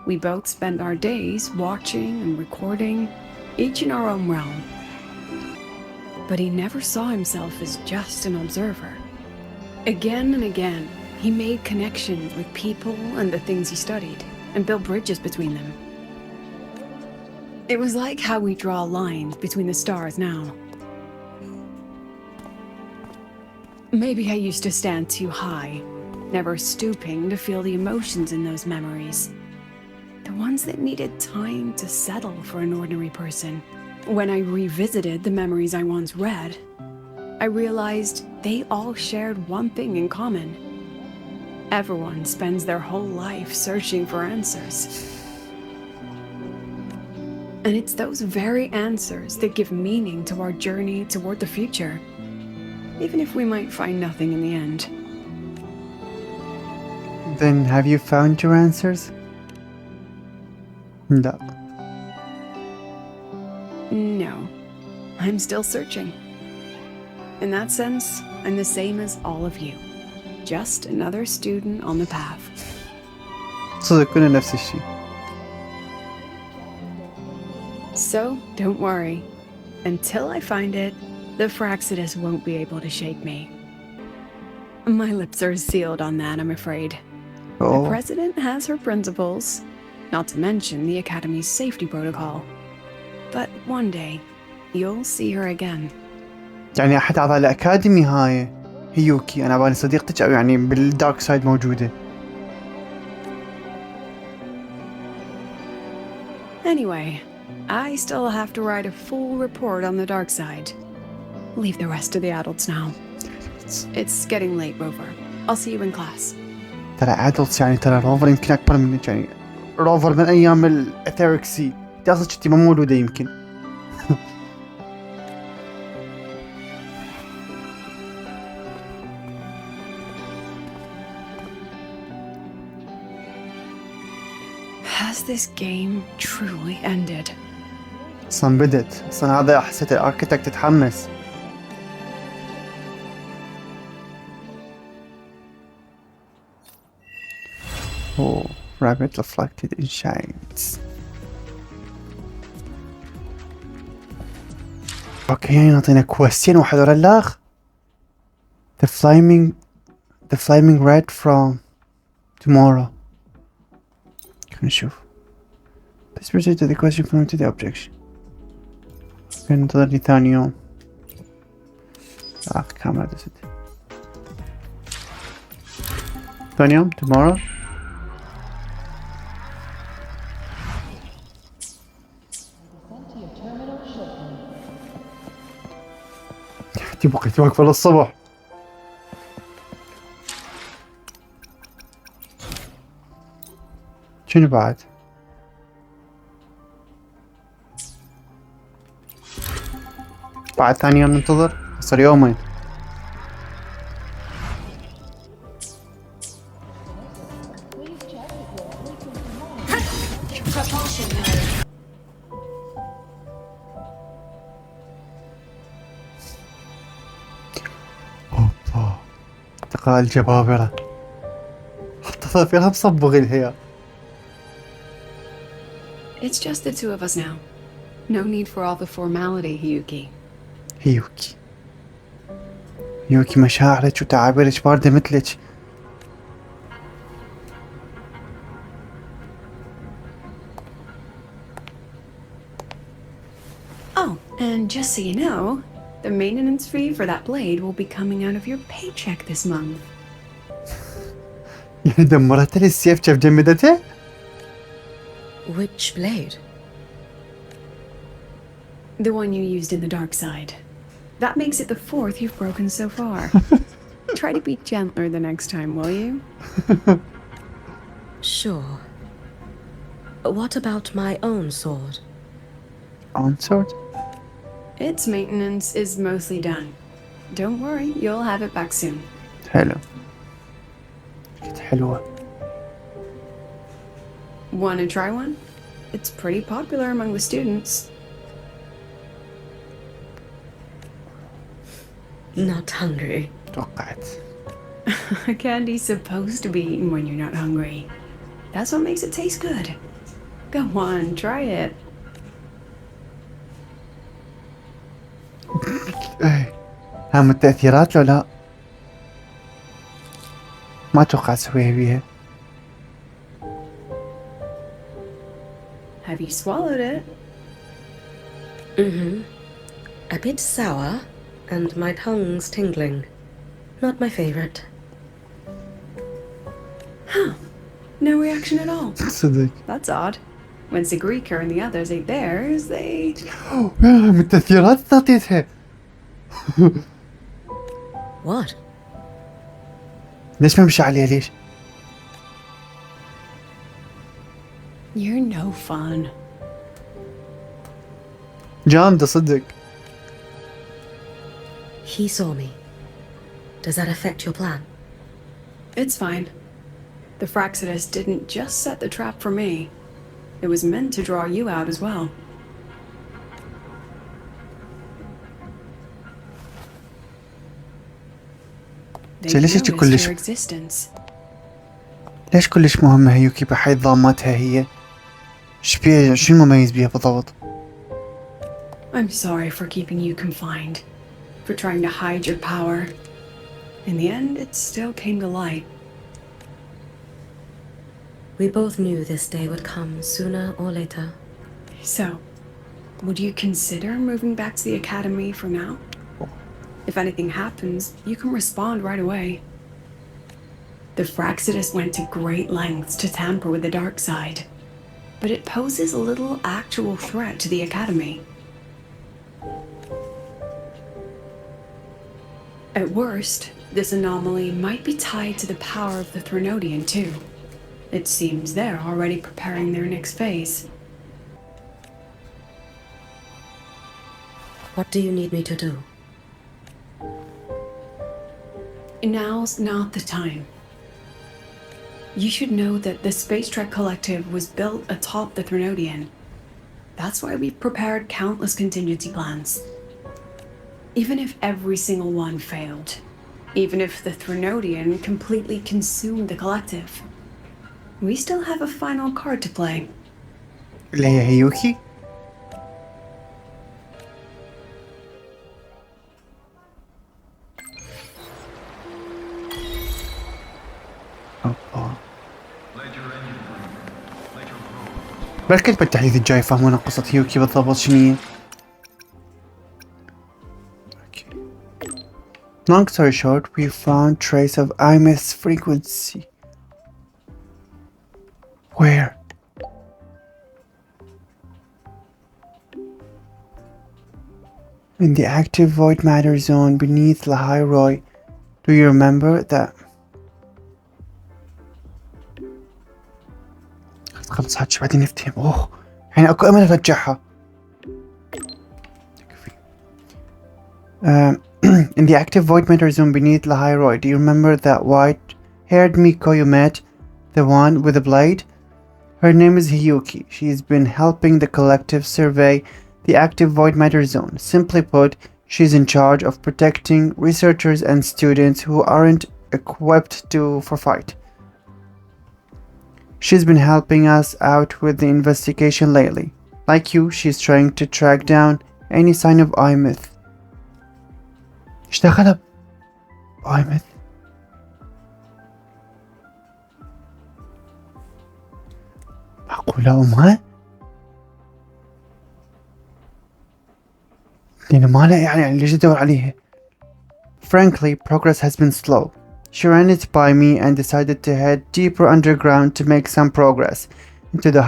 We both spent our days watching and recording, each in our own realm. But he never saw himself as just an observer. Again and again, he made connections with people and the things he studied, and built bridges between them. It was like how we draw lines between the stars now. Maybe I used to stand too high, never stooping to feel the emotions in those memories. The ones that needed time to settle for an ordinary person. When I revisited the memories I once read, I realized they all shared one thing in common. Everyone spends their whole life searching for answers. And it's those very answers that give meaning to our journey toward the future, even if we might find nothing in the end. Then have you found your answers? No. No, I'm still searching. In that sense, I'm the same as all of you. Just another student on the path. صدق كلنا نفس الشيء. So, don't worry. Until I find it, the Fraxidus won't be able to shake me. My lips are sealed on that, I'm afraid. The President has her principles, not to mention the Academy's safety protocol. But one day, you'll see her again. يعني أحد أعضاء الأكاديمي هاي هيوكي، أنا بالي صديقتك أو يعني بالدارك سايد موجودة. Anyway, I still have to write a full report on the dark side. Leave the rest to the adults now. It's getting late, Rover. I'll see you in class. ترى adults يعني ترى روفر يمكن أكبر منك، يعني روفر من أيام الإثيريك سي. أنت أصلاً كنتي ما مولودة يمكن. Has this game truly ended? أصلاً بدت، أصلاً هذا حسيت الأركيتكت تتحمس. Oh, rabbit reflected in shades. اوكي يعني نعطينا كويستين واحد ورا الاخ. The flaming red from tomorrow. خلينا نشوف. Please proceed to the question from to the objection. خلينا ننتظر لي ثاني يوم. كاميرا دست. ثاني يوم tomorrow. بقيت واقفة للصبح. شنو بعد؟ بعد ثاني يوم ننتظر؟ صار يومين. اوبا التقاء الجبابرة. حتى فيها مصبغ الهيا. It's just the two of us now. No need for all the formality, Hiyuki. هيوكي مشاعرك وتعابيرك باردة مثلك. Oh, and just so you know, the maintenance fee for that blade will be coming out of your paycheck this month. يعني دمرت لي السيف كيف جمدته؟ Which blade? The one you used in the dark side. That makes it the fourth you've broken so far. Try to be gentler the next time, will you? Sure. What about my own sword? Own sword? Its maintenance is mostly done. Don't worry, you'll have it back soon. حلو. كانت حلوة. Wanna try one? It's pretty popular among the students. Not hungry. توقعت. Candy's supposed to be eaten when you're not hungry. That's what makes it taste good. Go on, try it. ايه هم التأثيرات لو لا ما اتوقع اسويها بيها. Have you swallowed it? Mm-hmm. A bit sour, and my tongue's tingling. Not my favorite. Huh. No reaction at all. صدق. That's odd. When Sigrika and the others ate theirs, they... هم التأثيرات تعطيتها. What? ليش ما مشي عليها ليش؟ You're no fun. جامدة صدق. He saw me. Does that affect your plan? It's fine. The Fraxidus didn't just set the trap for me. It was meant to draw you out as well. They ليش noticed كلش your existence. ليش كلش مهمة هيوكي بحيث ضامتها هي؟ ايش بيها شو المميز بيها بالضبط؟ I'm sorry for keeping you confined, for trying to hide your power. In the end, it still came to light. We both knew this day would come sooner or later. So, would you consider moving back to the academy for now? If anything happens, you can respond right away. The Fraxidus went to great lengths to tamper with the dark side, but it poses a little actual threat to the academy. At worst, this anomaly might be tied to the power of the Threnodian too. It seems they're already preparing their next phase. What do you need me to do? Now's not the time. You should know that the Space Trek Collective was built atop the Threnodian. That's why we've prepared countless contingency plans. Even if every single one failed, even if the Threnodian completely consumed the collective, We still have a final card to play. اللي هي هيوكي. بركة بالتحديث الجاي يفهمون قصة هيوكي بالضبط شنية. Long story short, we found trace of IMS frequency. Where? In the active void matter zone beneath the high. Do you remember that? خلص هاتش بعدين نفتهم. اوه يعني اكو امل ارجعها. In the active void matter zone beneath the high. Do you remember that white-haired Miko you met? The one with the blade? Her name is Hiyuki. She's been helping the collective survey the active void matter zone. Simply put, she's in charge of protecting researchers and students who aren't equipped for fight. She's been helping us out with the investigation lately. Like you, she's trying to track down any sign of IMyth. اشتغل IMyth. معقولة أمها؟ لأنه ما لا يعني ليش أدور عليها؟ Frankly, progress has been slow. She ran it by me and decided to head deeper underground to make some progress into the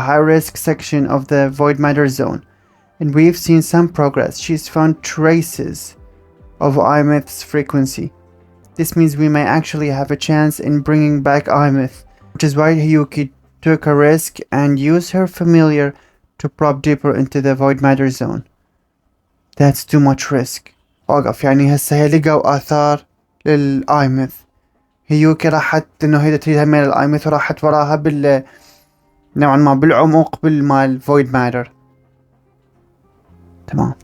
high risk section of the void matter zone. And we've seen some progress. She's found traces of IMyth's frequency. This means we may actually have a chance in bringing back IMyth, which is why Hiyuki took a risk and used her familiar to probe deeper into the void matter zone. That's too much risk. أوقف يعني هسه هي لقوا آثار للآيميث. هيوكي راحت إنه هي تريدها من الآيميث وراحت وراها نوعا ما بالعمق بالمال void matter. تمام.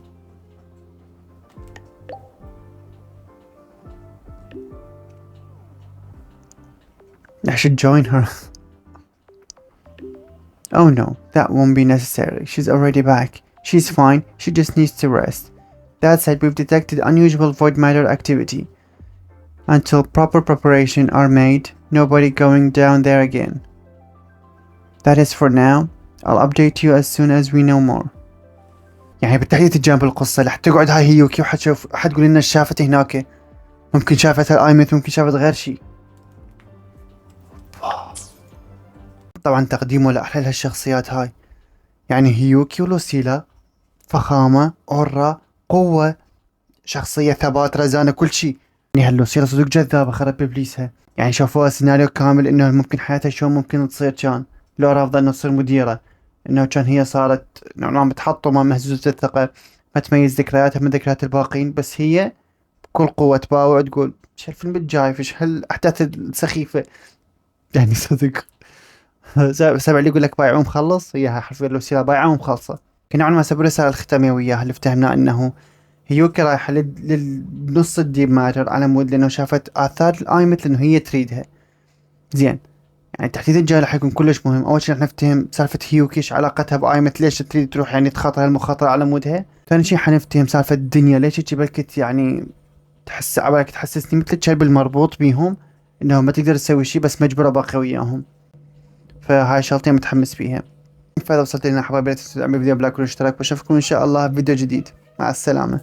I should join her. Oh no, that won't be necessary. She's already back. She's fine. She just needs to rest. That said, we've detected unusual void matter activity. Until proper preparation are made, nobody going down there again. That is for now. I'll update you as soon as we know more. يعني بالتحديد الجانب القصة رح تقعد هاي هيوكي وحتقول لنا شافت هناك. ممكن شافت الآيميث ممكن شافت غير شيء. طبعا تقديمه لأحلى هالشخصيات هاي. يعني هيوكي ولوسيلا فخامة أورا قوة شخصية ثبات رزانة كل شيء. يعني هاللوسيلا صدق جذابة خرب بإبليسها. يعني شافوها سيناريو كامل إنه ممكن حياتها شلون ممكن تصير كان لو رافضة إنه تصير مديرة. إنه كان هي صارت نوعا متحطمة مهزوزة الثقة ما تميز ذكرياتها من ذكريات الباقين بس هي بكل قوة تباوع تقول إيش هالفيلم الجاي فيش هالأحداث السخيفة. يعني صدق سبع اللي يقول لك بايع ومخلص هي حرفيا لوسيلا بايعة ومخلصة. كنا نوعا ما سبب رسالة الختامية وياها اللي افتهمنا إنه هيوكي رايحة للنص الديب ماتر على مود لأنه شافت آثار الآيميث لأنه هي تريدها. زين يعني التحديث الجاي راح يكون كلش مهم. أول شيء راح نفتهم سالفة هيوكي إيش علاقتها بآيميث ليش تريد تروح يعني تخاطر هالمخاطرة على مودها. ثاني شيء حنفتهم سالفة الدنيا ليش هيك بالكت يعني تحس عبالك تحسسني مثل الكلب المربوط بيهم إنه ما تقدر تسوي شيء بس مجبرة باقي وياهم. فهاي شغلتين متحمس فيها. فإذا وصلت لنا حبايبي لا تنسوا تعملوا فيديو بلايك والاشتراك واشوفكم إن شاء الله بفيديو جديد. مع السلامة.